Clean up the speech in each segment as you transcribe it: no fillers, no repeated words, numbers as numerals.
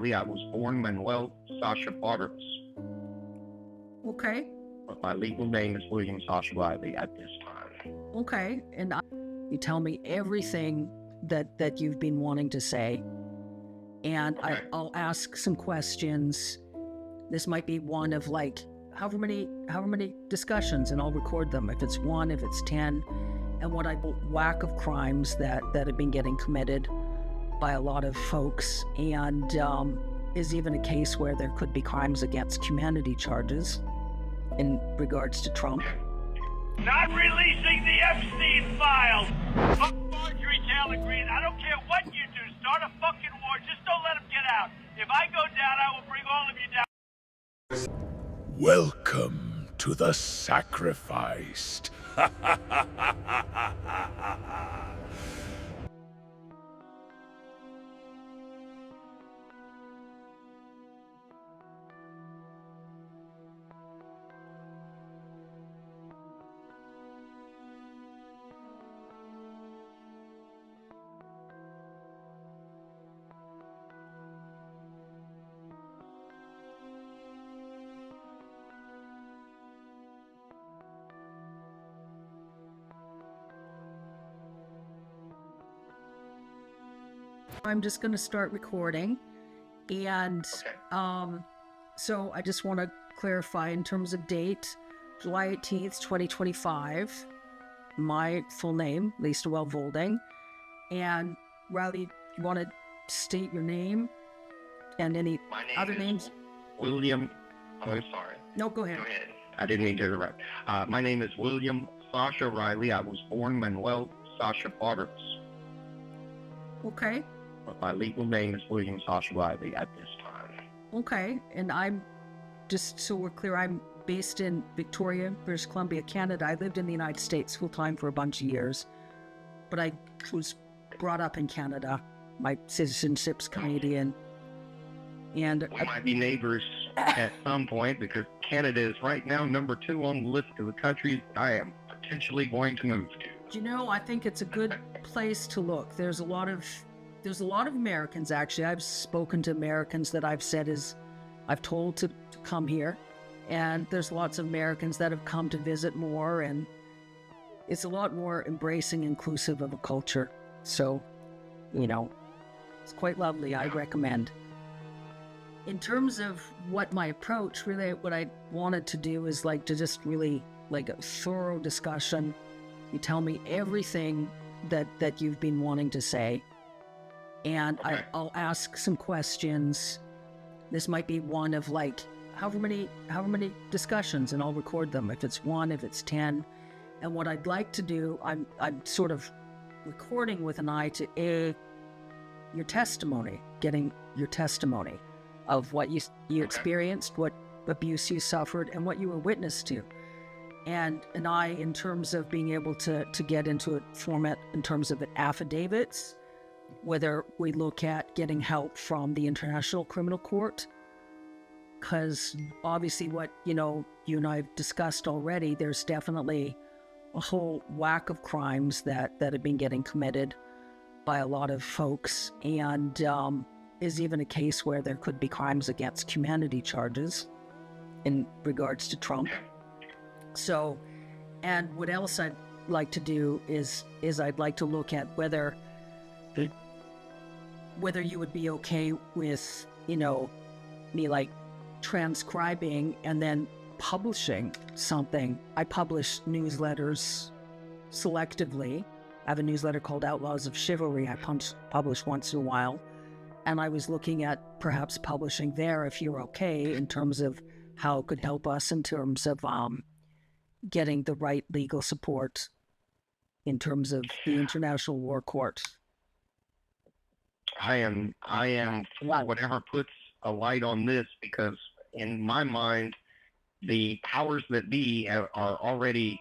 I was born Manuel Sasha Bartels, Okay. but my legal name is William Sasha Riley at this time. Okay. And you tell me everything that you've been wanting to say, and Okay. I'll ask some questions. This might be one of like however many discussions, and I'll record them. If it's one, if it's 10, and what I whack of crimes that have been getting committed by a lot of folks, and is even a case where there could be crimes against humanity charges in regards to Trump. Not releasing the Epstein files. Fuck Marjorie Taylor Greene. I don't care what you do. Start a fucking war. Just don't let them get out. If I go down, I will bring all of you down. Welcome to the sacrificed. I'm just going to start recording, and so I just want to clarify in terms of date, July 18th, 2025, my full name, Lisa Volding, and Riley, you want to state your name and any other names? William, I'm sorry. No, go ahead. Go ahead. I didn't mean to interrupt. My name is William Sasha Riley. I was born Manuel Sasha Bartels, Okay. but my legal name is William Sasha Riley at this time. Okay, and I'm, just so we're clear, I'm based in Victoria, British Columbia, Canada. I lived in the United States full-time for a bunch of years, but I was brought up in Canada. My citizenship's Canadian. And We might be neighbors at some point because Canada is right now number 2 on the list of the countries I am potentially going to move to. you know, I think it's a good place to look. There's a lot of Americans, actually. I've spoken to Americans that I've told to come here. And there's lots of Americans that have come to visit more, and it's a lot more embracing, inclusive of a culture. So, you know, it's quite lovely. I recommend. In terms of what my approach, really what I wanted to do is like to just really like a thorough discussion. You tell me everything that you've been wanting to say, and Okay. I'll ask some questions. This might be one of like however many discussions, and I'll record them. If it's one, if it's 10, and what I'd like to do, I'm sort of recording with an eye to your testimony, getting your testimony of what you experienced, what abuse you suffered, and what you were witness to. And an eye in terms of being able to get into a format in terms of affidavits, whether we look at getting help from the International Criminal Court, because obviously what, you and I have discussed already, there's definitely a whole whack of crimes that have been getting committed by a lot of folks, and is even a case where there could be crimes against humanity charges in regards to Trump. So, and what else I'd like to do is I'd like to look at whether you would be okay with, me like transcribing and then publishing something. I publish newsletters selectively. I have a newsletter called Outlaws of Chivalry I publish once in a while. And I was looking at perhaps publishing there, if you're okay, in terms of how it could help us in terms of getting the right legal support in terms of the International War Court. I am for whatever puts a light on this, because in my mind, the powers that be are already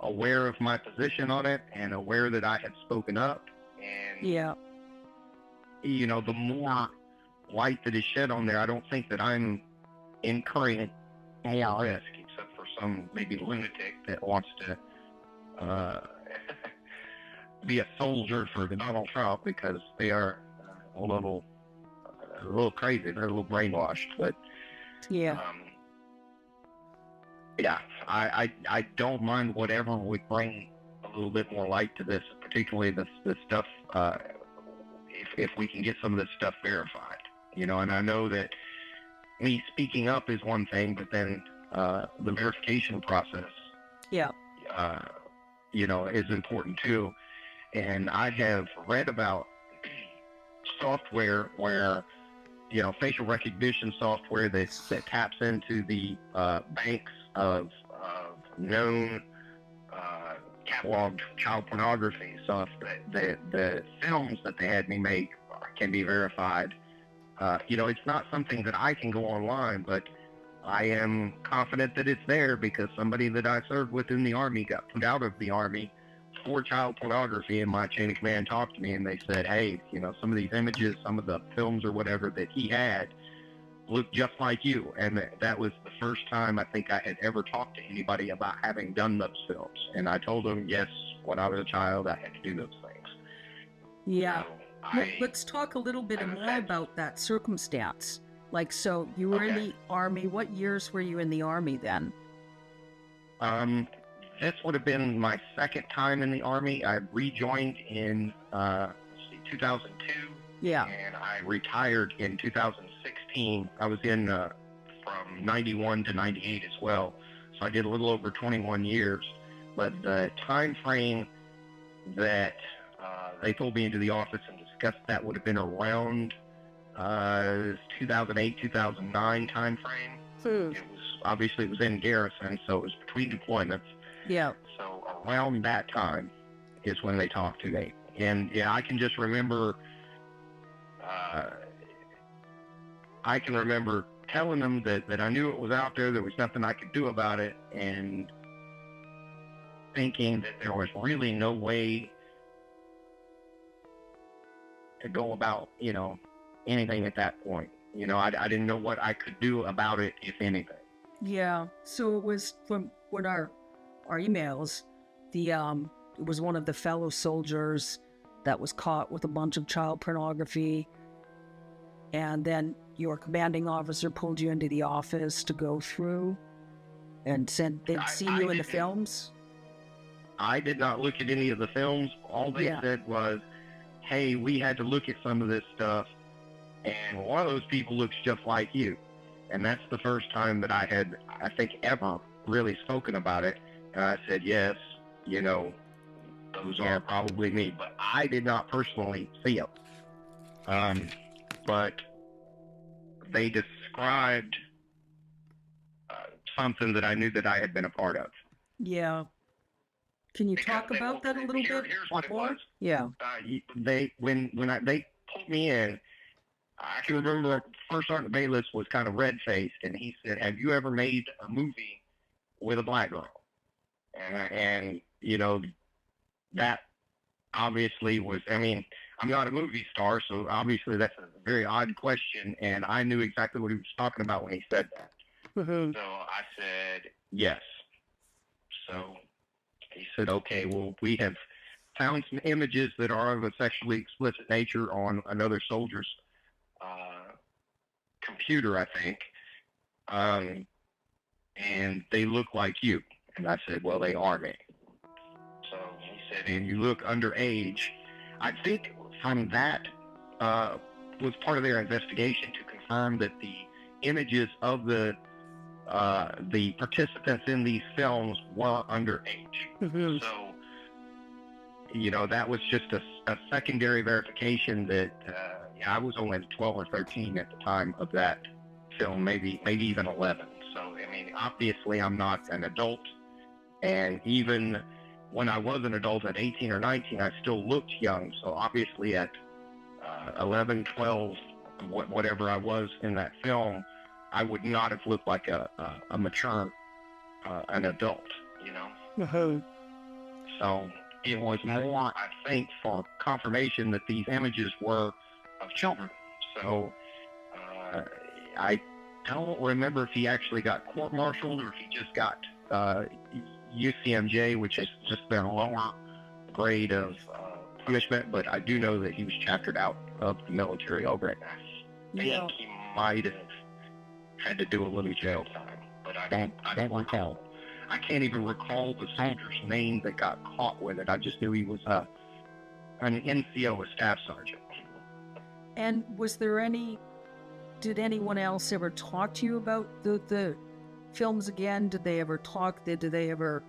aware of my position on it and aware that I have spoken up. And Yeah. The more light that is shed on there, I don't think that I'm incurring any risk, except for some maybe lunatic that wants to be a soldier for Donald Trump because they are a little a little crazy. They're a little brainwashed, but Yeah. yeah, I don't mind whatever would bring a little bit more light to this, particularly this stuff. If we can get some of this stuff verified, you know, and I know that me speaking up is one thing, but then the verification process, Yeah. you know, is important too. And I have read about software where, you know, facial recognition software that taps into the banks of known cataloged child pornography stuff, that the films that they had me make can be verified. You know, it's not something that I can go online, but I am confident that it's there because somebody that I served with in the Army got put out of the Army for child pornography, and my chain of command talked to me and they said, hey, you know, some of these images, some of the films or whatever that he had looked just like you. And that was the first time I think I had ever talked to anybody about having done those films. And I told them, yes, when I was a child, I had to do those things. Yeah. So Let's talk a little bit more about that circumstance. Like, so you were in the Army. What years were you in the Army then? This would have been my second time in the Army. I rejoined in 2002. Yeah. And I retired in 2016. I was in from 91 to 98 as well. So I did a little over 21 years. But the time frame that they told me into the office and discussed that would have been around 2008, 2009 time frame. It was in garrison, so it was between deployments. Yeah. So around that time is when they talked to me. And yeah, I can just remember, I can remember telling them that I knew it was out there was nothing I could do about it, and thinking that there was really no way to go about, you know, anything at that point. You know, I didn't know what I could do about it, if anything. Yeah. So it was from what our emails, it was one of the fellow soldiers that was caught with a bunch of child pornography, and then your commanding officer pulled you into the office to go through and said they'd seen you in the films. I did not look at any of the films. All they said was, hey, we had to look at some of this stuff, and one of those people looks just like you. And that's the first time that I had, I think, ever really spoken about it. And I said, yes, you know, those are probably me. But I did not personally see them. But they described something that I knew that I had been a part of. Yeah. Can you talk about that a little bit? Here's what it was. Yeah. They pulled me in, I can remember the first Sergeant Bayless was kind of red-faced, and he said, have you ever made a movie with a black girl? And you know, that obviously was, I mean, I'm not a movie star, so obviously that's a very odd question, and I knew exactly what he was talking about when he said that. Mm-hmm. So I said, yes. So he said, okay, well, we have found some images that are of a sexually explicit nature on another soldier's computer, I think, and they look like you. And I said, well, they are me. So he said, and you look underage. I think from that was part of their investigation to confirm that the images of the participants in these films were underage. Mm-hmm. So, you know, that was just a secondary verification that I was only 12 or 13 at the time of that film, maybe even 11. So, I mean, obviously I'm not an adult. And even when I was an adult at 18 or 19, I still looked young. So obviously at 11, 12, whatever I was in that film, I would not have looked like a mature, an adult, you know? Uh-huh. So it was more, I think, for confirmation that these images were of children. So I don't remember if he actually got court-martialed or if he just got UCMJ, which is just their lower grade of punishment, but I do know that he was chaptered out of the military over it. Yeah. think he might have had to do a little jail time, but I don't recall. I can't even recall the soldier's name that got caught with it. I just knew he was an NCO, a staff sergeant. And did anyone else ever talk to you about the films again? Did they ever talk? Did they ever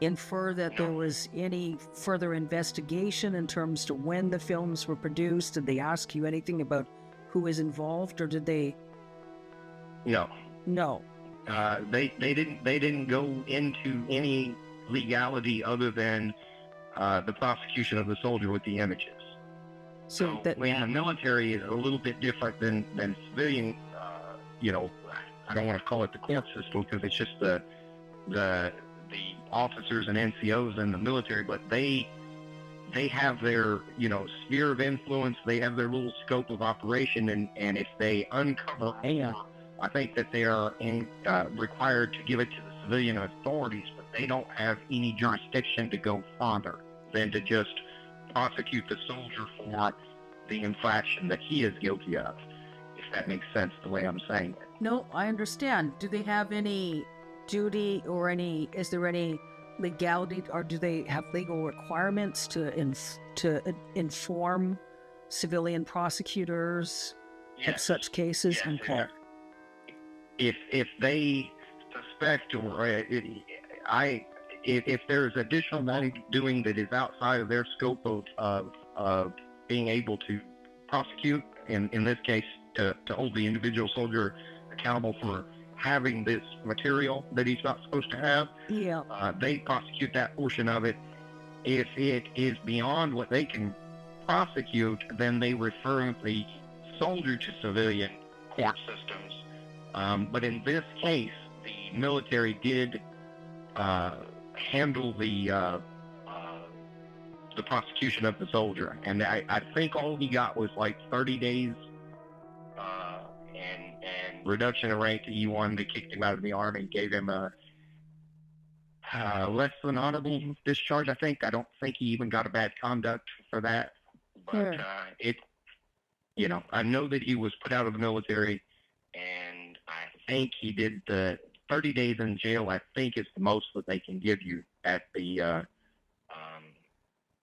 infer that there was any further investigation in terms to when the films were produced? Did they ask you anything about who was involved, or did they? No. No. They didn't go into any legality other than the prosecution of the soldier with the images. So that when the military is a little bit different than civilian, I don't want to call it the court system because it's just the officers and NCOs in the military, but they have their sphere of influence. They have their little scope of operation, and if they uncover, I think that they are required to give it to the civilian authorities, but they don't have any jurisdiction to go farther than to just prosecute the soldier for the infraction that he is guilty of, if that makes sense the way I'm saying it. No, I understand. Do they have any duty or is there any legality, or do they have legal requirements to inform civilian prosecutors in such cases? Yes, if they suspect if there's additional money doing that is outside of their scope of being able to prosecute, in this case to hold the individual soldier accountable for having this material that he's not supposed to have, they prosecute that portion of it. If it is beyond what they can prosecute, then they refer the soldier to civilian court systems. But in this case, the military did handle the prosecution of the soldier, and I think all he got was like 30 days and reduction of rank to E1. They kicked him out of the Army and gave him a less than honorable discharge, I think. I don't think he even got a bad conduct for that, but I know that he was put out of the military, and I think he did the 30 days in jail. I think is the most that they can give you at the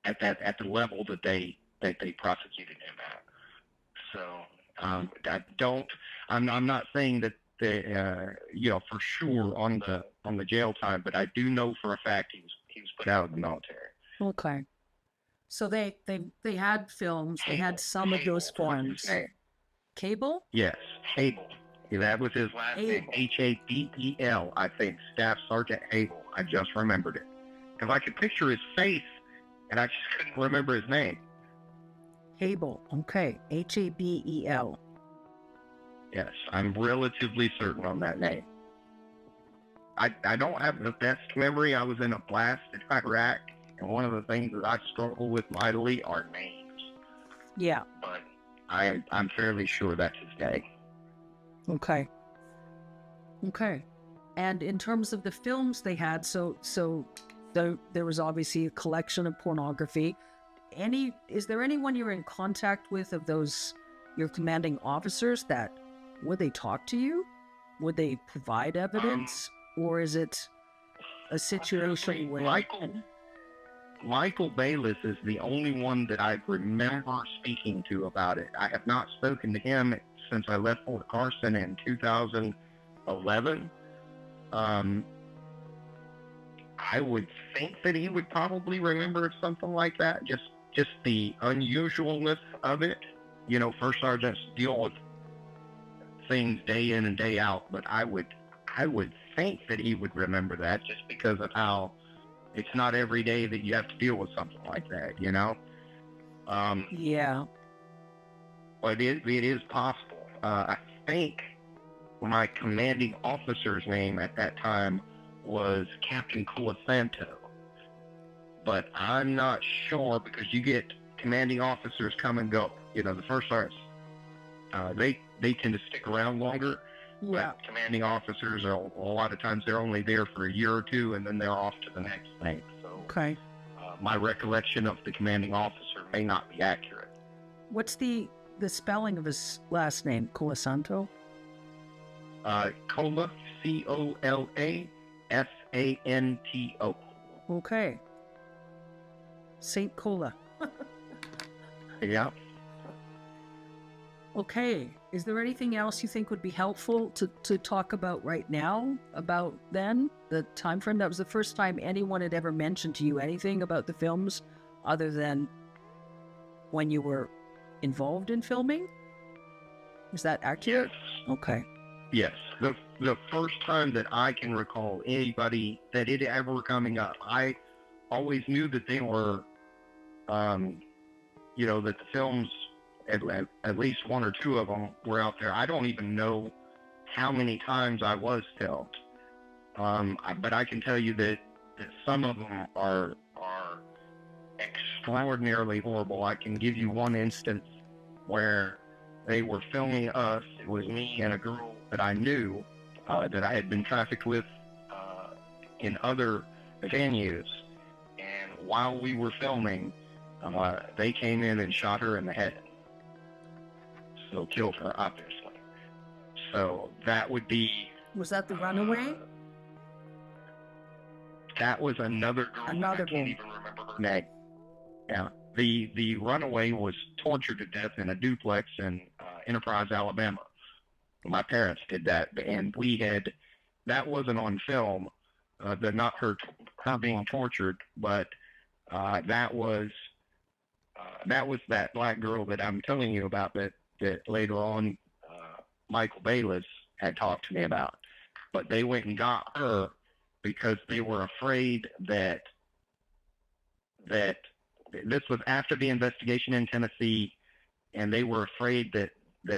at the level that they prosecuted him at. So I'm not saying that for sure on the jail time, but I do know for a fact he was put out of the military. Okay. So they had films. They had some of those forms. Cable? Yes, Hable. That was his last name. Habel, I think. Staff Sergeant Hable. I just remembered it because I could picture his face, and I just couldn't remember his name. Hable. Okay. Habel. Yes, I'm relatively certain on that name. I don't have the best memory. I was in a blast in Iraq, and one of the things that I struggle with mightily are names. Yeah. But I'm fairly sure that's his name. Okay. And in terms of the films they had, so there was obviously a collection of pornography. Is there anyone you're in contact with of those, your commanding officers, that would they talk to you? Would they provide evidence? Or is it a situation where... Michael Bayless is the only one that I remember speaking to about it. I have not spoken to him since I left Fort Carson in 2011. I would think that he would probably remember something like that. Just the unusualness of it. First sergeants deal with things day in and day out, but I would think that he would remember that just because of how it's not every day that you have to deal with something like that, Yeah. But it is possible. I think my commanding officer's name at that time was Captain Colasanto. But I'm not sure because you get commanding officers come and go. The first sergeants, they tend to stick around longer. Yeah. But commanding officers are a lot of times they're only there for a year or two and then they're off to the next thing. So my recollection of the commanding officer may not be accurate. What's the the spelling of his last name, Colasanto? Cola, Colasanto. Okay. Saint Cola. Yeah. Okay. Is there anything else you think would be helpful to talk about right now about then, the time frame? That was the first time anyone had ever mentioned to you anything about the films other than when you were involved in filming? Is that accurate? Yes. Okay. Yes. The first time that I can recall anybody that it ever coming up, I always knew that they were, that the films, at least one or two of them were out there. I don't even know how many times I was filmed. But I can tell you that some of them are extraordinarily horrible. I can give you one instance where they were filming us. It was me and a girl that I knew that I had been trafficked with in other venues. And while we were filming, they came in and shot her in the head. So killed her, obviously. So that would be... Was that the runaway? That was another girl. Another I can't one. even remember her name. Yeah. The runaway was tortured to death in a duplex in Enterprise, Alabama. My parents did that, and that wasn't on film, not her being tortured, but that was that black girl that I'm telling you about that later on Michael Bayless had talked to me about. But they went and got her because they were afraid that this was after the investigation in Tennessee, and they were afraid that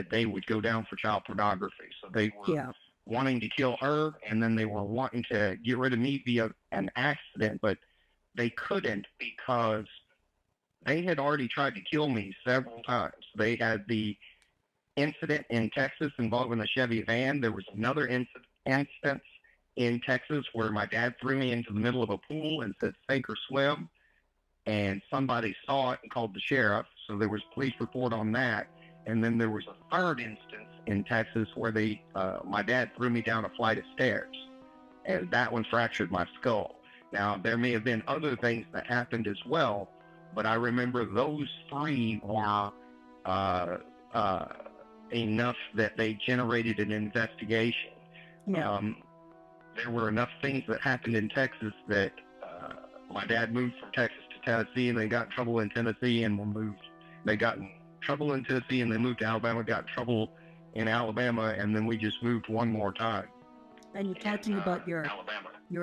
they would go down for child pornography. So they were wanting to kill her, and then they were wanting to get rid of me via an accident, but they couldn't because they had already tried to kill me several times. They had the incident in Texas involving a Chevy van. There was another instance in Texas where my dad threw me into the middle of a pool and said, "Sink or swim." And somebody saw it and called the sheriff. So there was a police report on that. And then there was a third instance in Texas where my dad threw me down a flight of stairs. And that one fractured my skull. Now, there may have been other things that happened as well, but I remember those three were enough that they generated an investigation. Yeah. There were enough things that happened in Texas that my dad moved from Texas to Tennessee, and they got in trouble in Tennessee, and they got in trouble in Tennessee, and they moved to Alabama, got in trouble in Alabama, and then we just moved one more time. And you're talking about your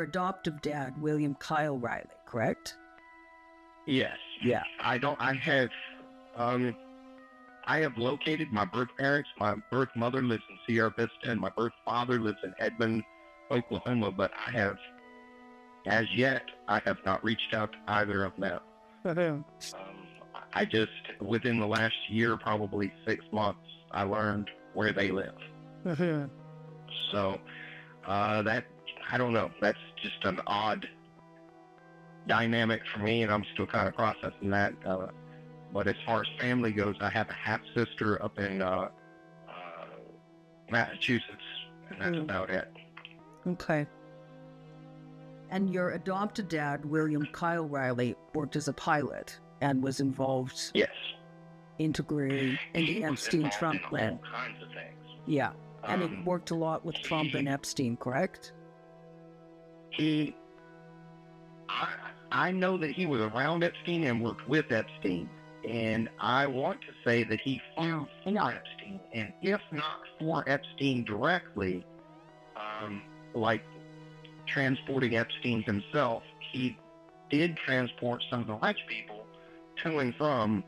adoptive dad, William Kyle Riley, correct? Yes. Yeah. I have located my birth parents. My birth mother lives in Sierra Vista, and my birth father lives in Edmond, Oklahoma, but as yet, I have not reached out to either of them. I just, within the last year, probably 6 months, I learned where they live. So, I don't know. That's just an odd dynamic for me, and I'm still kind of processing that. But as far as family goes, I have a half-sister up in Massachusetts, and that's about it. Okay. And your adopted dad, William Kyle Riley, worked as a pilot and was involved integrally in the Epstein-Trump plan. All kinds of things. Yeah. And he worked a lot with Trump and Epstein, correct? I know that he was around Epstein and worked with Epstein. And I want to say that he flew for Epstein. And if not for Epstein directly, like transporting Epstein himself, he did transport some of the rich people to and from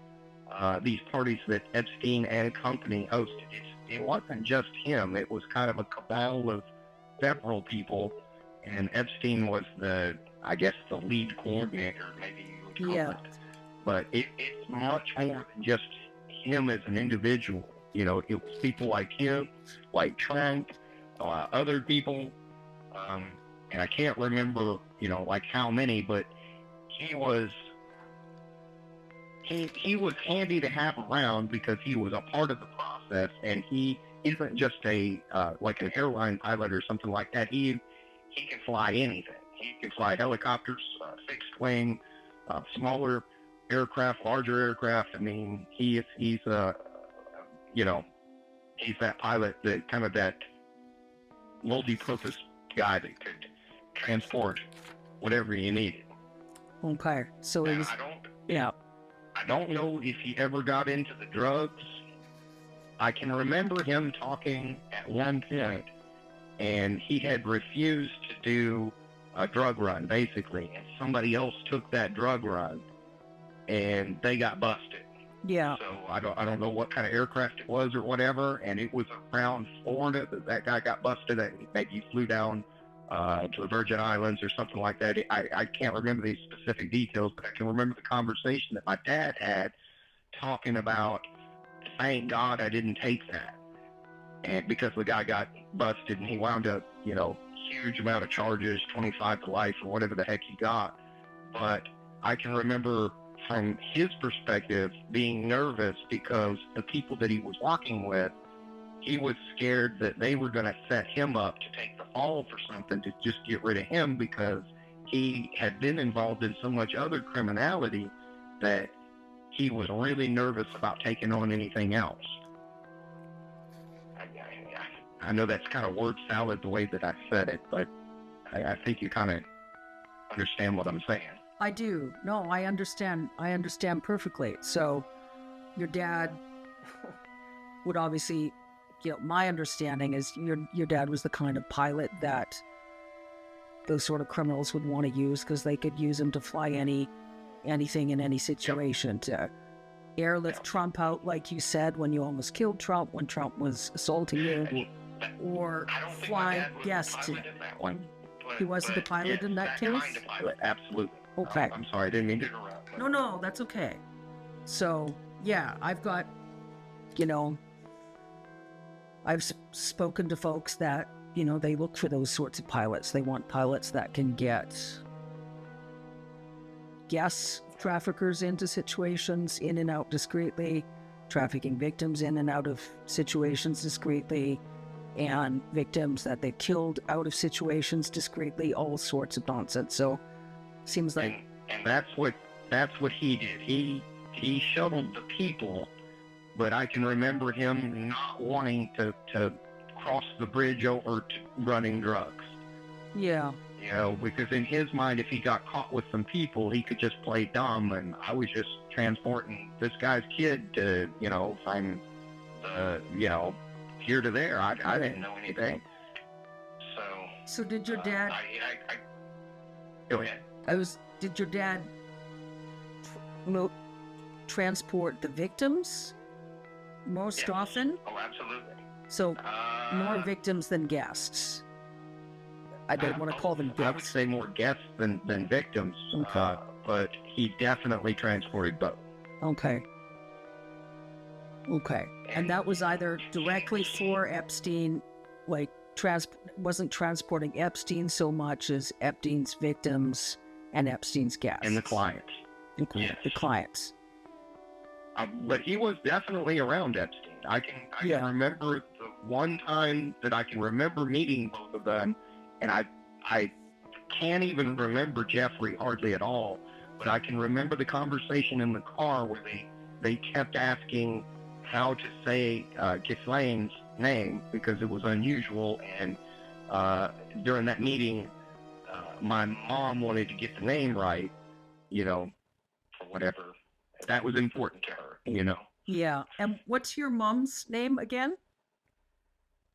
these parties that Epstein and company hosted. It wasn't just him. It was kind of a cabal of several people, and Epstein was the lead coordinator, maybe you would call it. But it's much more than just him as an individual. It was people like him, like Trump, other people, and I can't remember, like how many, but he he was handy to have around because he was a part of the process, and he isn't just a like an airline pilot or something like that. He can fly anything. He can fly helicopters, fixed wing, smaller aircraft, larger aircraft. I mean, he's you know, he's that pilot, that kind of that multi-purpose guy that could transport whatever you needed. Okay, so it Now, was, yeah. I don't know if he ever got into the drugs. I can remember him talking at one point, and he had refused to do a drug run, basically, and somebody else took that drug run, and they got busted. Yeah. So I don't know what kind of aircraft it was or whatever, and it was around Florida that guy got busted. Maybe he flew down to the Virgin Islands or something like that. I can't remember these specific details, but I can remember the conversation that my dad had talking about, thank God I didn't take that. And because the guy got busted and he wound up, huge amount of charges, 25 to life or whatever the heck he got. But I can remember from his perspective being nervous because the people that he was walking with, he was scared that they were going to set him up to take the fall for something, to just get rid of him, because he had been involved in so much other criminality that he was really nervous about taking on anything else. I know that's kind of word salad the way that I said it, but I think you kind of understand what I'm saying. I do. No, I understand. I understand perfectly. So your dad would obviously, my understanding is your dad was the kind of pilot that those sort of criminals would want to use, because they could use him to fly anything in any situation, to airlift Trump out, like you said, when you almost killed Trump, when Trump was assaulting you, or flying guests. He wasn't a pilot in that case? Kind of pilot, absolutely. Okay. I'm sorry, I didn't mean to interrupt. No, that's okay. So, yeah, I've got, I've spoken to folks that, they look for those sorts of pilots. They want pilots that can get guests, traffickers into situations, in and out discreetly, trafficking victims in and out of situations discreetly, and victims that they killed out of situations discreetly, all sorts of nonsense. So, seems like... And that's what he did. He shuttled the people, but I can remember him not wanting to cross the bridge over to running drugs. Yeah. Because in his mind, if he got caught with some people, he could just play dumb, and I was just transporting this guy's kid to, find, here to there. I didn't know anything. So did your dad... Go ahead. Did your dad transport the victims most often? Oh, absolutely. So more victims than guests. I don't want to call them guests. I would say more guests than victims. Okay. But he definitely transported both. Okay. And that was either directly for Epstein, like wasn't transporting Epstein so much as Epstein's victims and Epstein's guests. And the clients. Yes. The clients. But he was definitely around Epstein. I can remember the one time that I can remember meeting both of them, and I can't even remember Jeffrey hardly at all, but I can remember the conversation in the car where they kept asking how to say Ghislaine's name because it was unusual, and during that meeting, my mom wanted to get the name right, for whatever. That was important to her, Yeah. And what's your mom's name again?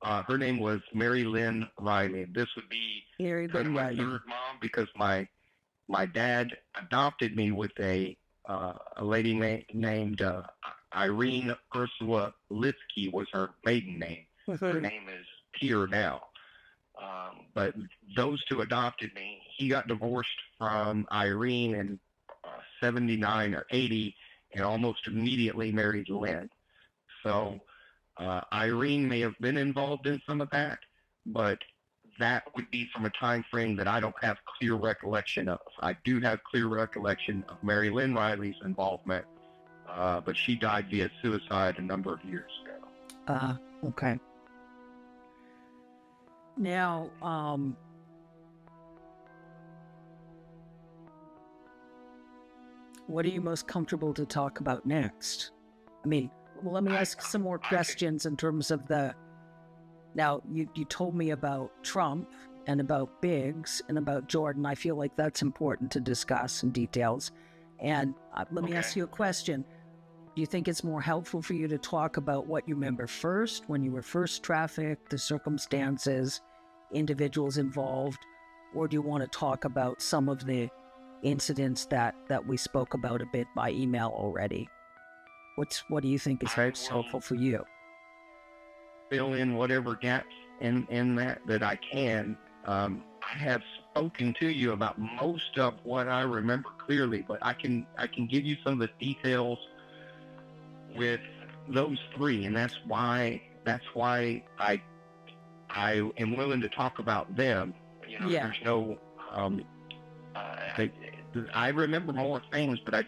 Her name was Mary Lynn Riley. This would be Mary Lynn my Riley. third mom, because my dad adopted me with a lady named Irene Ursula Litsky was her maiden name. Her name is Peter now. But those two adopted me. He got divorced from Irene in 79 or 80 and almost immediately married Lynn. So Irene may have been involved in some of that, but that would be from a time frame that I don't have clear recollection of. I do have clear recollection of Mary Lynn Riley's involvement but she died via suicide a number of years ago. Okay. Now, what are you most comfortable to talk about next? I mean, well, let me ask some more questions in terms of the... Now, you told me about Trump and about Biggs and about Jordan. I feel like that's important to discuss in details. And let me ask you a question. Do you think it's more helpful for you to talk about what you remember first, when you were first trafficked, the circumstances, individuals involved, or do you want to talk about some of the incidents that we spoke about a bit by email already? What do you think is most helpful for you? Fill in whatever gaps in that I can. I have spoken to you about most of what I remember clearly, but I can give you some of the details with those three, and that's why I am willing to talk about them. You know, Yeah. There's no I remember more things, but I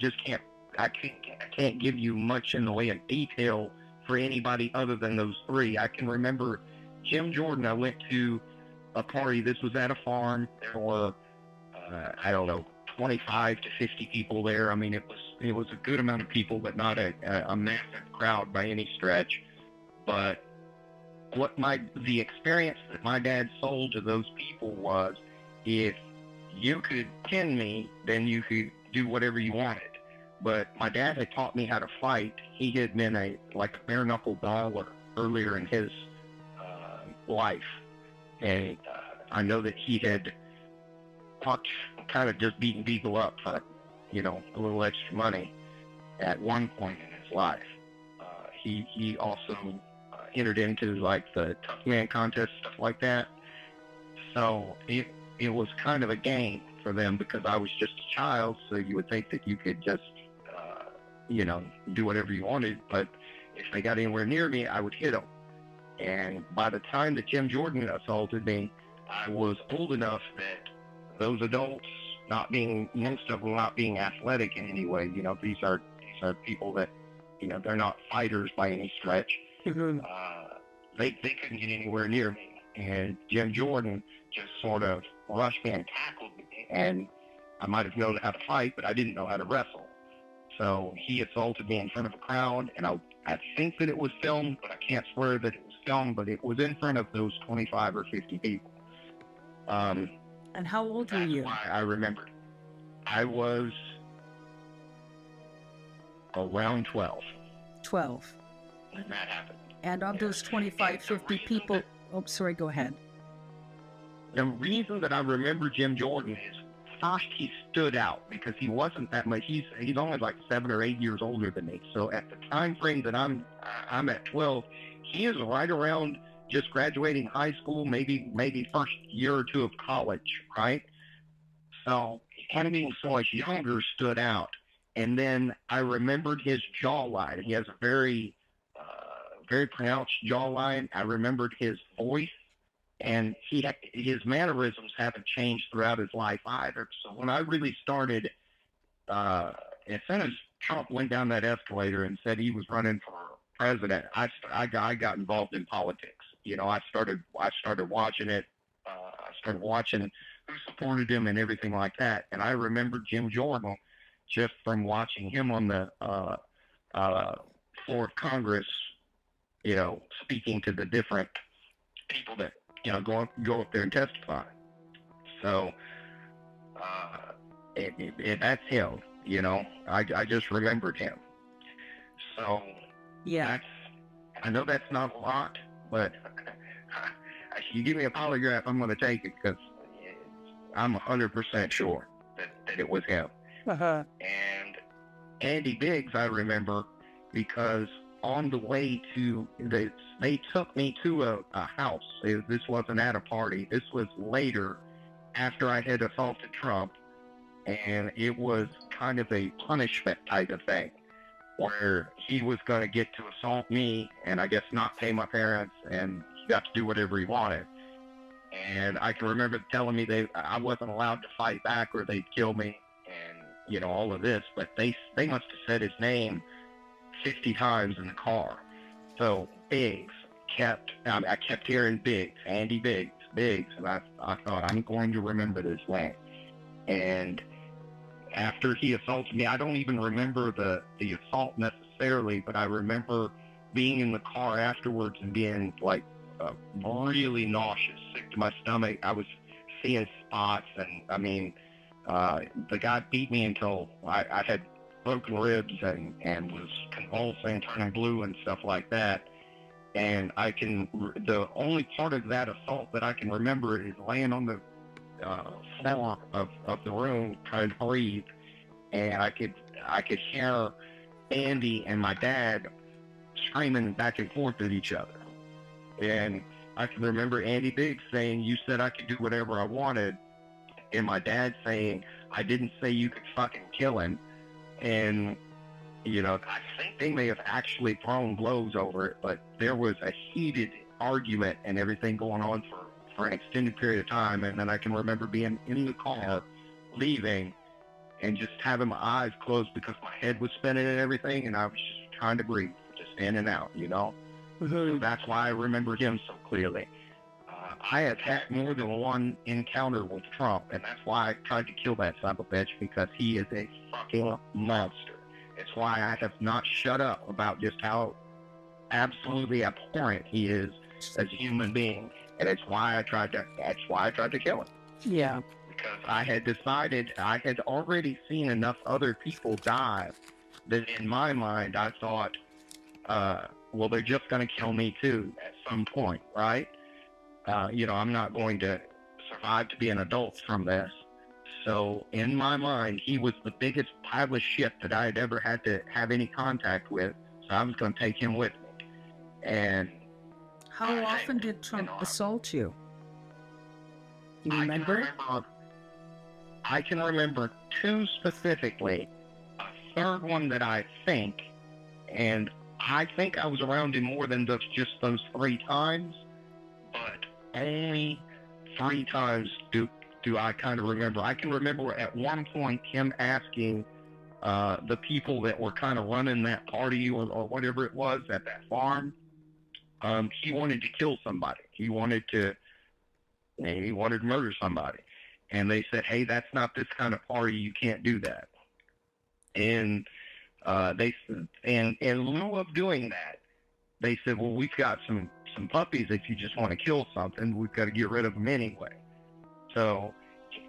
can't give you much in the way of detail for anybody other than those three. I can remember Jim Jordan. I went to a party. This was at a farm. There were, I don't know, 25 to 50 people there. I mean, it was a good amount of people, but not a massive crowd by any stretch. But the experience that my dad sold to those people was, if you could pin me, then you could do whatever you wanted. But my dad had taught me how to fight. He had been a bare knuckle baller earlier in his life, and I know that he had kind of just beaten people up for, a little extra money at one point in his life. He also entered into the tough man contest, stuff like that. So it was kind of a game for them, because I was just a child, so you would think that you could just do whatever you wanted. But if they got anywhere near me, I would hit them. And by the time that Jim Jordan assaulted me, I was old enough that those adults, not being most of them not being athletic in any way, these are people that, they're not fighters by any stretch. Mm-hmm. They couldn't get anywhere near me. And Jim Jordan just sort of rushed me and tackled me. And I might have known how to fight, but I didn't know how to wrestle. So he assaulted me in front of a crowd, and I think that it was filmed, but I can't swear that it was filmed, but it was in front of those 25 or 50 people. And how old were you? That's why I remembered. I was around 12. 12. When that happened. And of those 25, 50 people... Oh, sorry, go ahead. The reason that I remember Jim Jordan is, first, he stood out because he wasn't that much. He's only 7 or 8 years older than me. So at the time frame that I'm at 12, he is right around just graduating high school, maybe first year or two of college, right? So him being so much younger stood out. And then I remembered his jawline. He has a very pronounced jawline. I remembered his voice. And his mannerisms haven't changed throughout his life either. So when I really started, as soon as Trump went down that escalator and said he was running for president, I got involved in politics. I started watching it. I started watching who supported him and everything like that. And I remember Jim Jordan just from watching him on the floor of Congress, speaking to the different people that go up there and testify. So that's him. I just remembered him. So yeah, I know that's not a lot, but you give me a polygraph, I'm going to take it, because I'm 100% sure that it was him. Uh-huh. And Andy Biggs, I remember, because on the way to they took me to a house. This wasn't at a party. This was later, after I had assaulted Trump, and it was kind of a punishment type of thing, where he was going to get to assault me and I guess not pay my parents, and he got to do whatever he wanted. And I can remember telling me I wasn't allowed to fight back or they'd kill me, and all of this. But they must have said his name 50 times in the car. So Biggs I kept hearing Biggs, Andy Biggs, and I thought, I'm going to remember this name. And after he assaulted me, I don't even remember the assault necessarily, but I remember being in the car afterwards and being like really nauseous, sick to my stomach. I was seeing spots, and I mean, the guy beat me until I had broken ribs and was convulsing, turning blue and stuff like that. And the only part of that assault that I can remember is laying on the floor of the room trying to breathe, and I could hear Andy and my dad screaming back and forth at each other. And I can remember Andy Biggs saying, "You said I could do whatever I wanted," and my dad saying, "I didn't say you could fucking kill him." And I think they may have actually thrown blows over it, but there was a heated argument and everything going on for an extended period of time. And then I can remember being in the car, leaving, and just having my eyes closed because my head was spinning and everything, and I was just trying to breathe, just in and out, So that's why I remember him so clearly. I have had more than one encounter with Trump, and that's why I tried to kill that son of a bitch, because he is a fucking monster. It's why I have not shut up about just how absolutely abhorrent he is as a human being, and that's why I tried to kill him. Yeah. Because I had decided, I had already seen enough other people die that in my mind I thought, well, they're just going to kill me too at some point, right? I'm not going to survive to be an adult from this. So in my mind, he was the biggest pile of shit that I had ever had to have any contact with. So I was going to take him with me. And how often did Trump assault you? You remember? I can remember two specifically. A third one that I think, and I think I was around him more than just those 3 times, but only 3 times do I kind of remember. I can remember at one point him asking the people that were kind of running that party or whatever it was at that farm, he wanted to kill somebody. He wanted to murder somebody. And they said, "Hey, that's not this kind of party. You can't do that." And in lieu of doing that, they said, "Well, we've got some puppies. If you just want to kill something, we've got to get rid of them anyway." So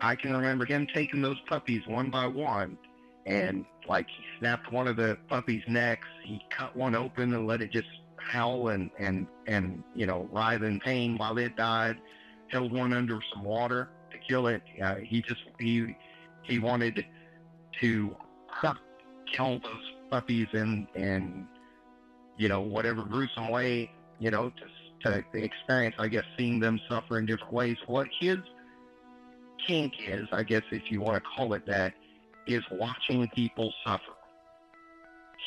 I can remember him taking those puppies one by one, and like he snapped one of the puppies' necks. He cut one open and let it just howl and writhe in pain while it died. Held one under some water to kill it. He wanted to kill those puppies in whatever gruesome way, to experience, I guess, seeing them suffer in different ways. What his kink is, I guess, if you want to call it that, is watching people suffer.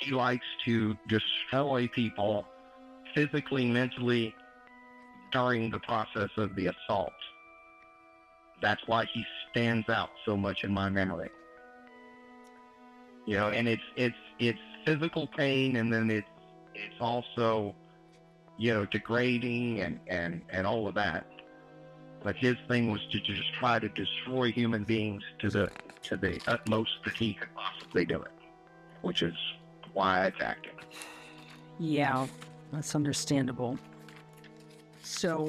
He likes to destroy people physically, mentally, during the process of the assault. That's why he stands out so much in my memory. And it's physical pain, and then it's also, degrading and all of that. But his thing was to just try to destroy human beings to the utmost that he could possibly do it, which is why I attacked him. Yeah, that's understandable. So,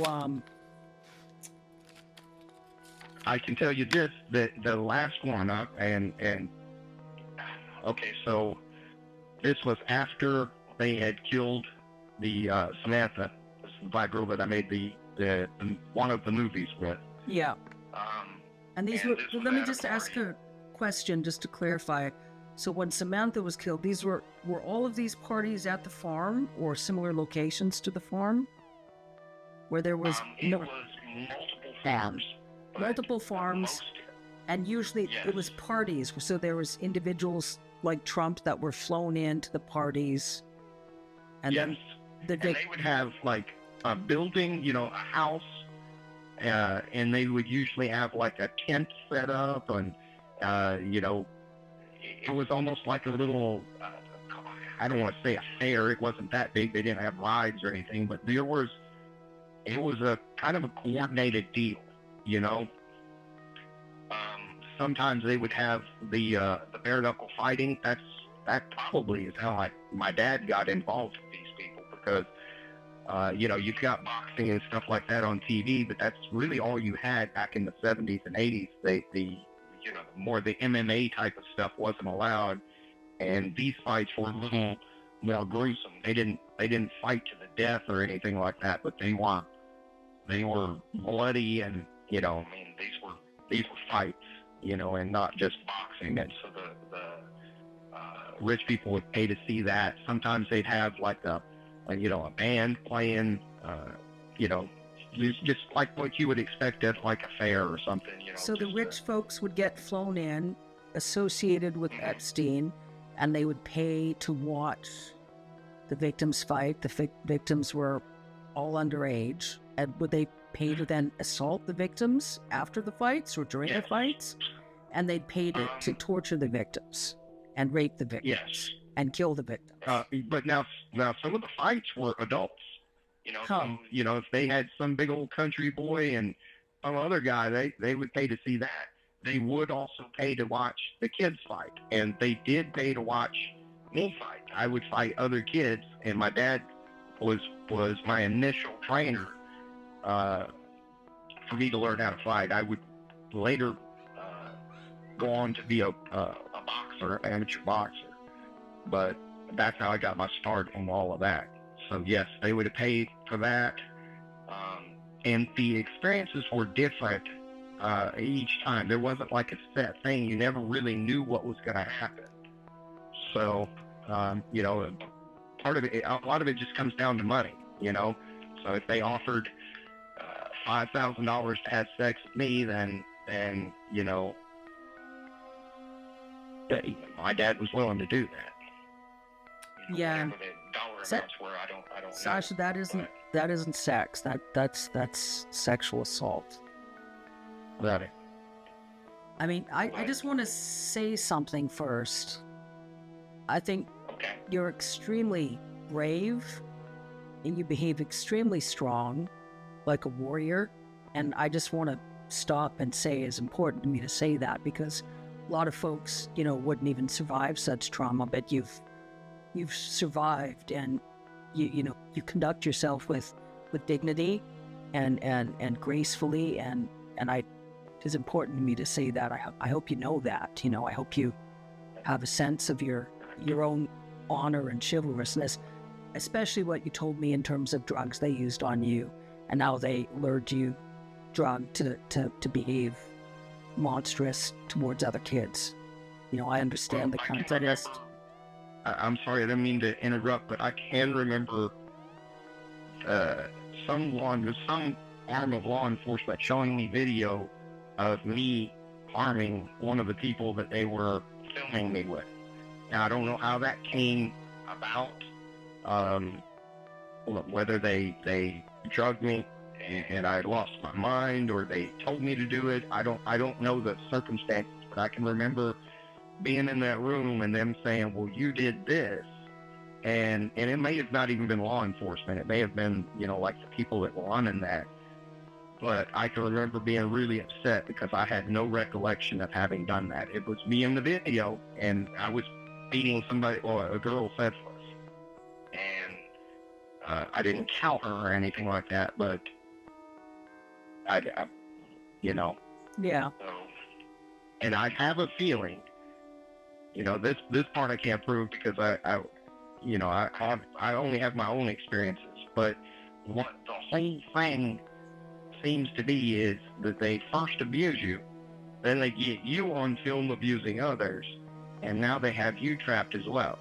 I can tell you this, that the last one up, and okay, so this was after they had killed the Samantha, the black girl that I made the one of the movies with. Yeah. And these were, let me just ask a question just to clarify. So when Samantha was killed, were all of these parties at the farm or similar locations to the farm? Where there was it was multiple farms. Multiple farms, and usually it was parties. So there was individuals like Trump that were flown into the parties. And yes. then they would have like a building, a house, and they would usually have like a tent set up, and it was almost like a little I don't want to say a fair. It wasn't that big. They didn't have rides or anything, but it was a kind of a coordinated deal, you know. Sometimes they would have the bare knuckle fighting. That probably is how my dad got involved with these people, because you know, you've got boxing and stuff like that on TV, but that's really all you had back in the 70s and 80s. You know, more the MMA type of stuff wasn't allowed, and these fights were a little more gruesome. They didn't fight to the death or anything like that, but they were bloody, and you know, I mean, these were fights, you know, and not just boxing. And so the rich people would pay to see that. Sometimes they'd have like a band playing, you know, just like what you would expect at like a fair or something, you know. So the rich folks would get flown in, associated with Epstein, and they would pay to watch the victims fight. The victims were all underage. And would they pay to then assault the victims after the fights or during the fights? And they'd pay to torture the victims and rape the victims and kill the victims. But now some of the fights were adults. You know, you know, if they had some big old country boy and some other guy, they would pay to see that. They would also pay to watch the kids fight, and they did pay to watch me fight. I would fight other kids, and my dad was my initial trainer for me to learn how to fight. I would later go on to be a boxer, amateur boxer, but that's how I got my start on all of that. So yes, they would have paid for that, and the experiences were different each time. There wasn't like a set thing. You never really knew what was going to happen. So you know, a lot of it just comes down to money, you know. So if they offered $5,000 to have sex with me, then you know, my dad was willing to do that. You know, yeah. Dollar amounts were, I don't Sasha, know, that isn't sex. That's sexual assault. Got it. I mean, I just want to say something first. I think you're extremely brave, and you behave extremely strong, like a warrior. And I just want to stop and say it's important to me to say that, because a lot of folks, you know, wouldn't even survive such trauma, but you've survived, and you know, you conduct yourself with dignity and gracefully, and it's important to me to say that. I hope you know that, you know. I hope you have a sense of your own honor and chivalrousness, especially what you told me in terms of drugs they used on you, and how they lured you drugged to behave monstrous towards other kids. You know, I understand the context. I'm sorry, I didn't mean to interrupt, but I can remember some arm of law enforcement showing me video of me harming one of the people that they were filming me with. Now, I don't know how that came about, whether they drugged me and I lost my mind, or they told me to do it. I don't know the circumstances, but I can remember being in that room and them saying, well, you did this. And it may have not even been law enforcement. It may have been, you know, like the people that were running that. But I can remember being really upset because I had no recollection of having done that. It was me in the video, and I was beating somebody, or a girl senseless. And I didn't count her or anything like that, but I you know. Yeah. So, and I have a feeling, you know, this part I can't prove because I only have my own experiences, but what the whole thing seems to be is that they first abuse you, then they get you on film abusing others, and now they have you trapped as well.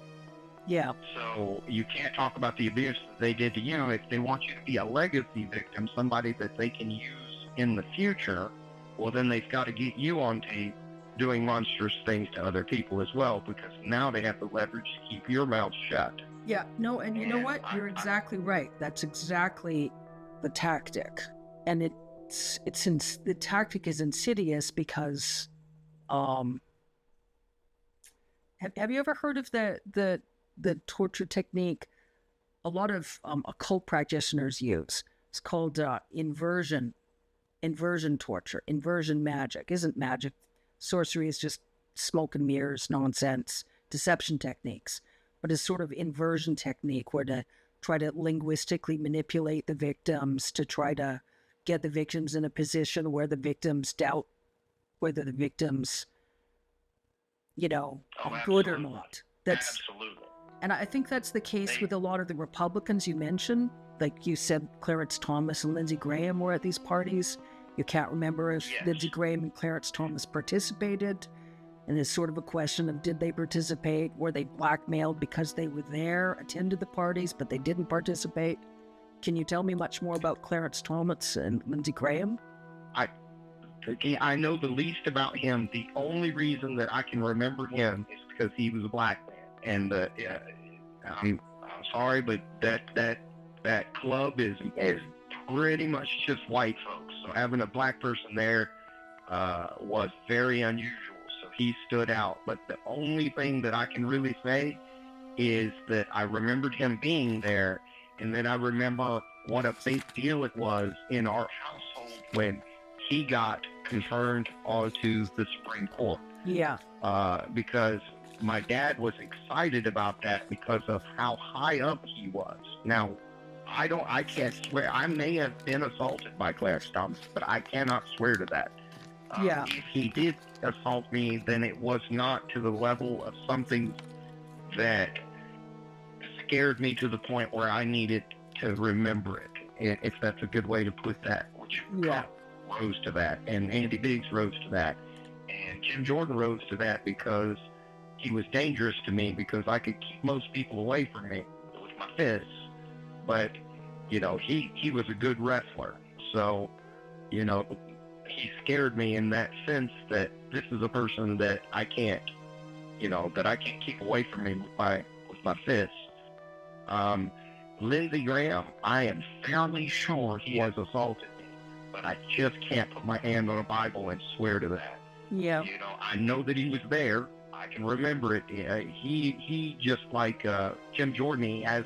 Yeah. So you can't talk about the abuse that they did to you. If they want you to be a legacy victim, somebody that they can use in the future, well, then they've got to get you on tape doing monstrous things to other people as well, because now they have the leverage to keep your mouth shut. Yeah, no, and you know what? You're exactly right. That's exactly the tactic. And the tactic is insidious because have you ever heard of the the torture technique a lot of occult practitioners use. It's called inversion torture, inversion magic. Isn't magic. Sorcery is just smoke and mirrors, nonsense, deception techniques. But it's sort of inversion technique where to try to linguistically manipulate the victims to try to get the victims in a position where the victims doubt whether the victims, are good or not. Absolutely. And I think that's the case with a lot of the Republicans you mentioned. Like you said, Clarence Thomas and Lindsey Graham were at these parties. You can't remember if Lindsey Graham and Clarence Thomas participated. And it's sort of a question of, did they participate? Were they blackmailed because they were there, attended the parties, but they didn't participate? Can you tell me much more about Clarence Thomas and Lindsey Graham? I know the least about him. The only reason that I can remember him is because he was a black man. And I'm sorry, but that club is pretty much just white folks. So having a black person there was very unusual. So he stood out. But the only thing that I can really say is that I remembered him being there, and then I remember what a big deal it was in our household when he got confirmed onto the Supreme Court. Yeah. Because my dad was excited about that because of how high up he was. Now, I can't swear. I may have been assaulted by Clarence Thomas, but I cannot swear to that. If he did assault me, then it was not to the level of something that scared me to the point where I needed to remember it, if that's a good way to put that. Which rose to that, and Andy Biggs rose to that, and Jim Jordan rose to that because he was dangerous to me, because I could keep most people away from me with my fists. But, he was a good wrestler. So, he scared me in that sense that this is a person that I can't, that I can't keep away from me with my fists. Lindsey Graham, I am fairly sure he has assaulted me, but I just can't put my hand on a Bible and swear to that. Yeah. I know that he was there. I can remember it. He just like Jim Jordan, he has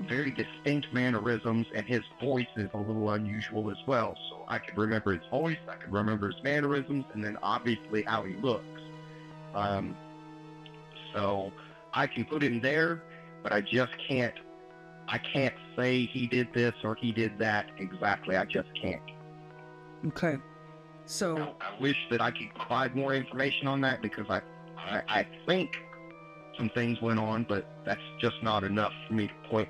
very distinct mannerisms, and his voice is a little unusual as well. So I could remember his voice, I could remember his mannerisms, and then obviously how he looks. So I can put him there, but I just can't. I can't say he did this or he did that exactly. I just can't. Okay. So I wish that I could provide more information on that, because I think some things went on, but that's just not enough for me to point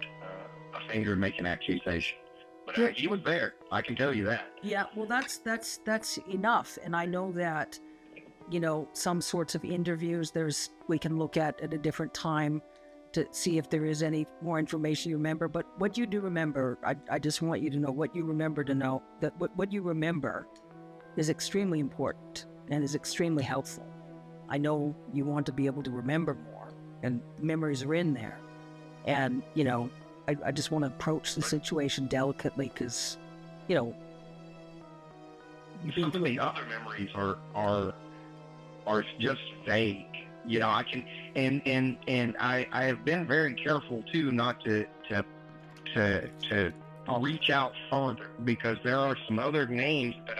a finger and make an accusation. But he was there. I can tell you that. Yeah, well, that's enough. And I know that, some sorts of interviews we can look at a different time to see if there is any more information you remember. But what you do remember, I just want you to know what you remember, to know that what you remember is extremely important and is extremely helpful. I know you want to be able to remember more, and memories are in there. And, I just want to approach the situation delicately, because, some of the other memories are just vague. I can, and I have been very careful too not to reach out further, because there are some other names that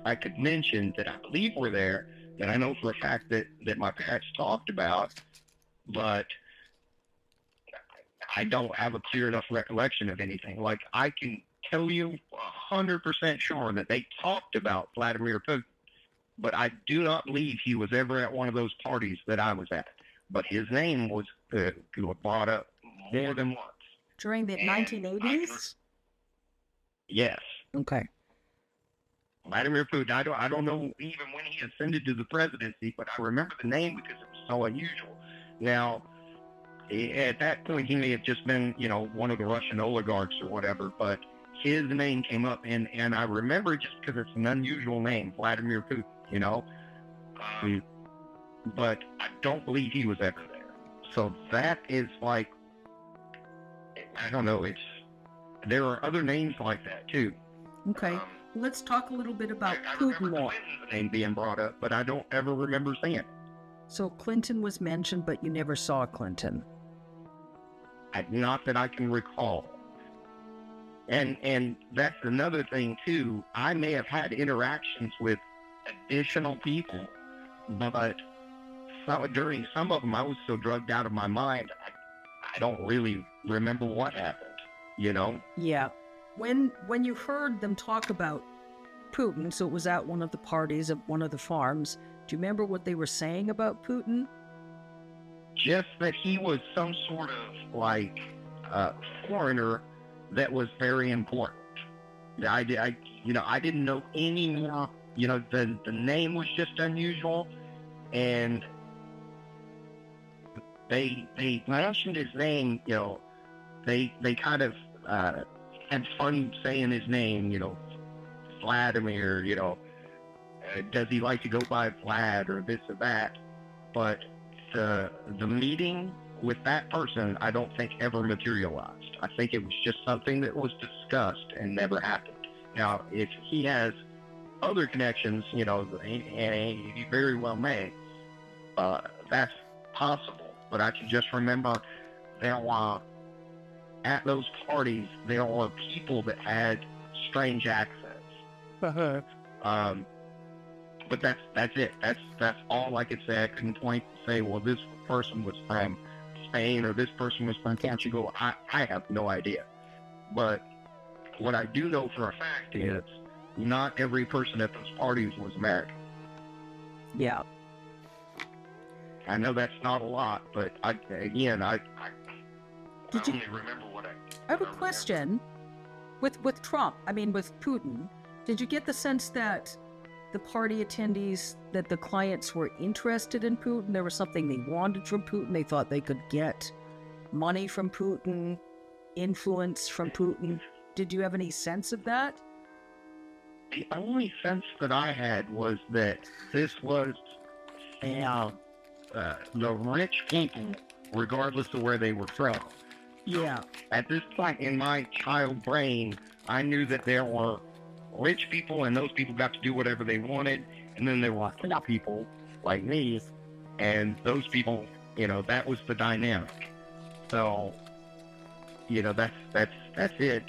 I could mention that I believe were there, that I know for a fact that my parents talked about, but I don't have a clear enough recollection of anything. Like, I can tell you 100% sure that they talked about Vladimir Putin, but I do not believe he was ever at one of those parties that I was at. But his name was brought up more than once. During the 1980s? Yes. Okay. Vladimir Putin, I don't know even when he ascended to the presidency, but I remember the name because it was so unusual. Now, at that point, he may have just been, one of the Russian oligarchs or whatever, but his name came up, and I remember it just because it's an unusual name, Vladimir Putin, but I don't believe he was ever there. So that is like, I don't know, there are other names like that too. Okay. Let's talk a little bit about I Putin remember more. Clinton's name being brought up, but I don't ever remember seeing it. So Clinton was mentioned, but you never saw Clinton. Not that I can recall. And that's another thing too. I may have had interactions with additional people, but during some of them I was so drugged out of my mind, I don't really remember what happened, you know? Yeah. When you heard them talk about Putin, so it was at one of the parties at one of the farms, do you remember what they were saying about Putin? Just that he was some sort of like foreigner that was very important. I didn't know any more. The name was just unusual, and they mentioned his name. They kind of had fun saying his name. Vladimir. Does he like to go by Vlad or this or that? But the meeting with that person, I don't think ever materialized. I think it was just something that was discussed and never happened. Now, if he has other connections, and he very well may, that's possible. But I can just remember there were, at those parties, there were people that had strange accents. But that's it. That's all I could say. I couldn't point and say, well, this person was from Spain or this person was from Portugal. I have no idea. But what I do know for a fact is not every person at those parties was American. Yeah. I know that's not a lot, but I only remember what I have a question. With Trump, with Putin, did you get the sense that the party attendees, that the clients were interested in Putin? There was something they wanted from Putin. They thought they could get money from Putin, influence from Putin. Did you have any sense of that? The only sense that I had was that this was the rich people, regardless of where they were from. Yeah. At this point in my child brain, I knew that there were rich people, and those people got to do whatever they wanted, and then there were poor people like me, and those people, that was the dynamic. So, that's it.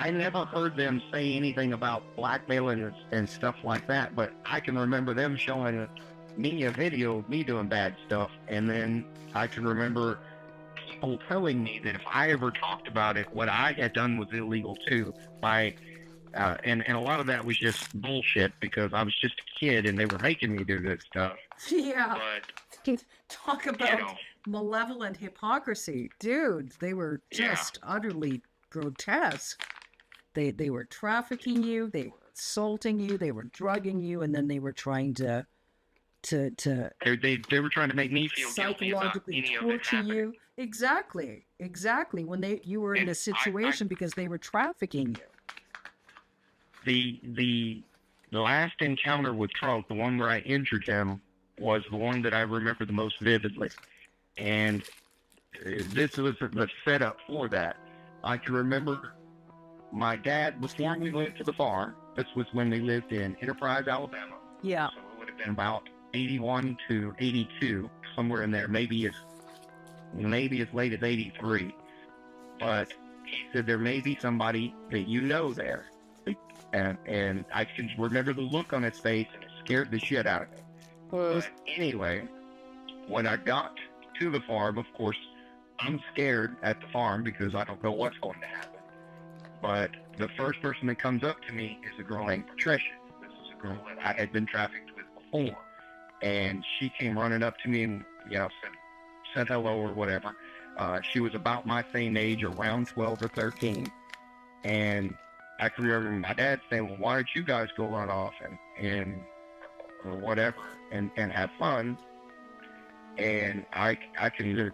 I never heard them say anything about blackmailing and stuff like that, but I can remember them showing me a video of me doing bad stuff, and then I can remember people telling me that if I ever talked about it, what I had done was illegal too. And a lot of that was just bullshit because I was just a kid and they were making me do this stuff. Yeah. But talk about malevolent hypocrisy, dude. They were just utterly grotesque. They were trafficking you, they were assaulting you, they were drugging you, and then they were trying to they were trying to make me feel psychologically torture you. Exactly. When you were in a situation because they were trafficking you. The last encounter with Trump, the one where I injured him, was the one that I remember the most vividly, and this was the setup for that. I can remember my dad, before we went to the farm, this was when they lived in Enterprise, Alabama. Yeah. So it would have been about 81 to 82, somewhere in there, maybe as late as 83. But he said there may be somebody that there. And I can remember the look on his face, and it scared the shit out of me. But anyway, when I got to the farm, of course, I'm scared at the farm because I don't know what's going to happen. But the first person that comes up to me is a girl named Patricia. This is a girl that I had been trafficked with before. And she came running up to me and, said hello or whatever. She was about my same age, around 12 or 13. And I can remember my dad saying, well, why don't you guys go run off and or whatever and have fun? And I can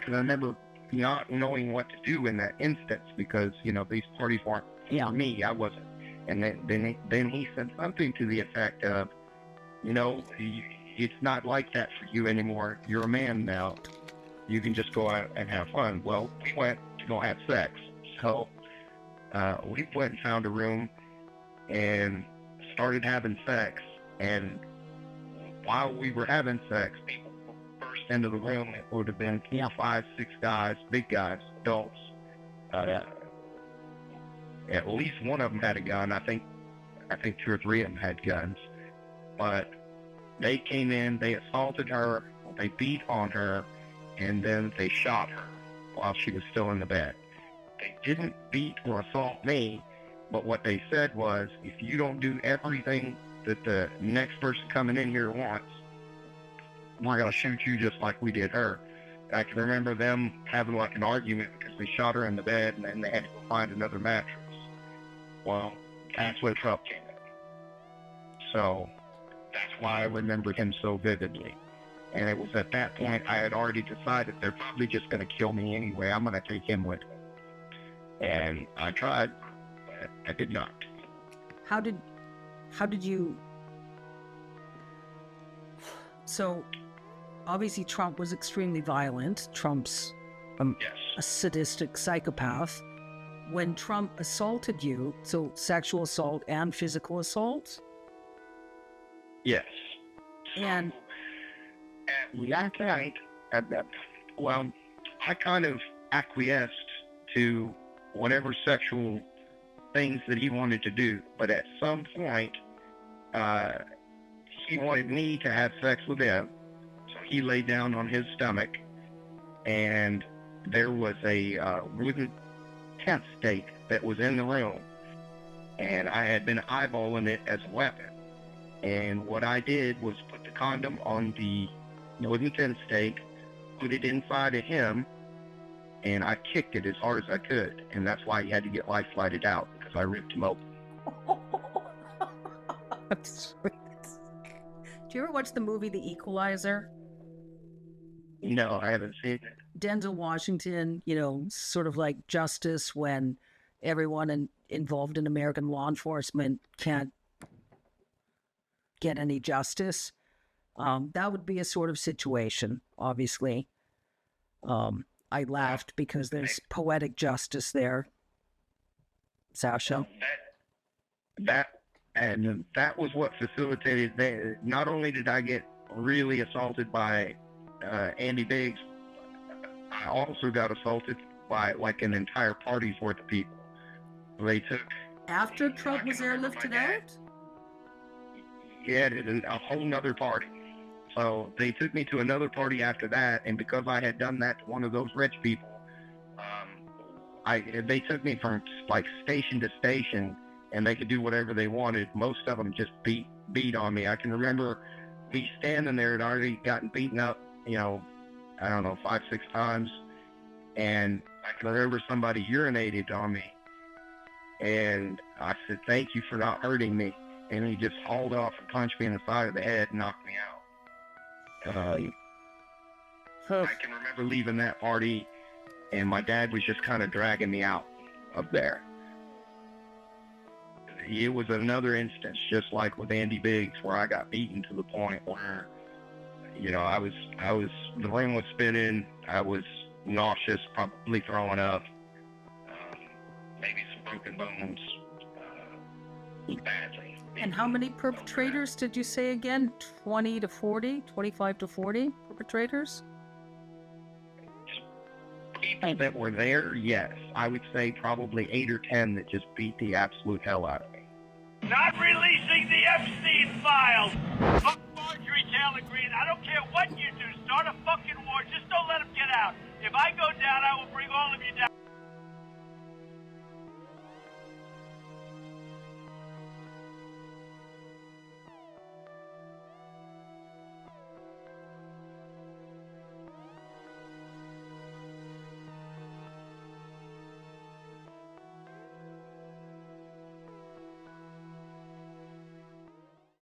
remember not knowing what to do in that instance because, these parties weren't for me. I wasn't. And then he said something to the effect of, it's not like that for you anymore. You're a man now. You can just go out and have fun. Well, we went to go have sex. So we went and found a room and started having sex. And while we were having sex, people were end of the room, it would have been 4, 5, 6 guys, big guys, adults. At least one of them had a gun. I think 2 or 3 of them had guns. But they came in, they assaulted her, they beat on her, and then they shot her while she was still in the bed. They didn't beat or assault me, but what they said was, if you don't do everything that the next person coming in here wants, we're going to shoot you just like we did her. I can remember them having like an argument because we shot her in the bed and then they had to go find another mattress. Well, that's when Trump came in. So that's why I remember him so vividly. And it was at that point I had already decided they're probably just going to kill me anyway. I'm going to take him with me. And I tried, but I did not. How did you... So, obviously Trump was extremely violent. Trump's Yes. a sadistic psychopath. When Trump assaulted you, so sexual assault and physical assault? Yes. And At that point, well, I kind of acquiesced to whatever sexual things that he wanted to do. But at some point, he wanted me to have sex with him. So he lay down on his stomach, and there was a wooden tent stake that was in the room, and I had been eyeballing it as a weapon. And what I did was put the condom on the wooden tent stake, put it inside of him, and I kicked it as hard as I could. And that's why he had to get life flighted out, because I ripped him open. Do you ever watch the movie The Equalizer? No, I haven't seen it. Denzel Washington, sort of like justice when everyone involved in American law enforcement can't get any justice. That would be a sort of situation, obviously. I laughed because there's poetic justice there, Sasha. That was what facilitated that. Not only did I get really assaulted by Andy Biggs, I also got assaulted by like an entire party's worth of people. They took... After Trump was airlifted out? Yeah, a whole nother party. So they took me to another party after that, and because I had done that to one of those rich people, they took me from like station to station, and they could do whatever they wanted. Most of them just beat on me. I can remember me standing there and already gotten beaten up, I don't know, 5, 6 times. And I can remember somebody urinated on me. And I said, "Thank you for not hurting me." And he just hauled off and punched me in the side of the head and knocked me out. I can remember leaving that party, and my dad was just kind of dragging me out of there. It was another instance, just like with Andy Biggs, where I got beaten to the point where, I was, the ring was spinning, I was nauseous, probably throwing up, maybe some broken bones, badly. And how many perpetrators did you say again? 20 to 40? 25 to 40 perpetrators? People that were there, yes. I would say probably 8 or 10 that just beat the absolute hell out of me. Not releasing the Epstein files. Fuck Marjorie Taylor Greene. I don't care what you do. Start a fucking war. Just don't let them get out. If I go down, I will bring all of you down.